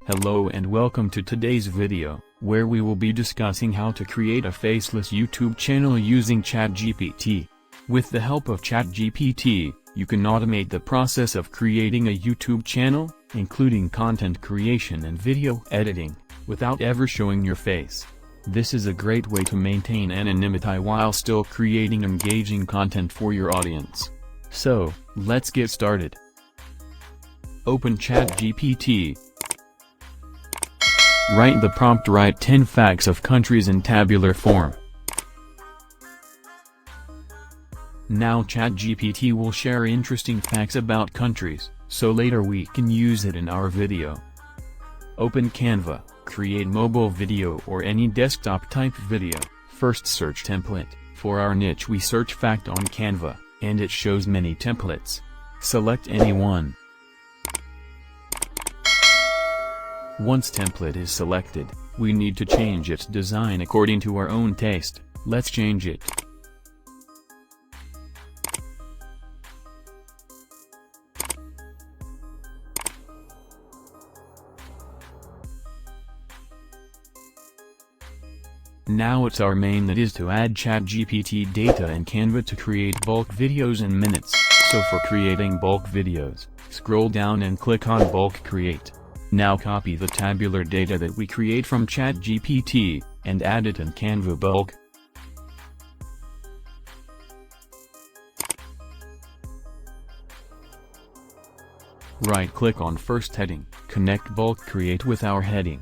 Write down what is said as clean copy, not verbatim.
Hello and welcome to today's video, where we will be discussing how to create a faceless YouTube channel using Chatgpt. With the help of Chatgpt, you can automate the process of creating a YouTube channel, including content creation and video editing, without ever showing your face. This is a great way to maintain anonymity while still creating engaging content for your audience. So, let's get started. Open Chatgpt. Write the prompt: write 10 facts of countries in tabular form. Now Chatgpt will share interesting facts about countries, so later we can use it in our video. Open Canva, create mobile video or any desktop type video. First search template. For our niche we search fact on Canva, and it shows many templates. Select any one. Once template is selected, we need to change its design according to our own taste. Let's change it. Now it's our main, that is to add Chatgpt data in Canva to create bulk videos in minutes. So for creating bulk videos, scroll down and click on bulk create. Now copy the tabular data that we create from Chatgpt, and add it in Canva bulk. Right-click on first heading, connect bulk create with our heading.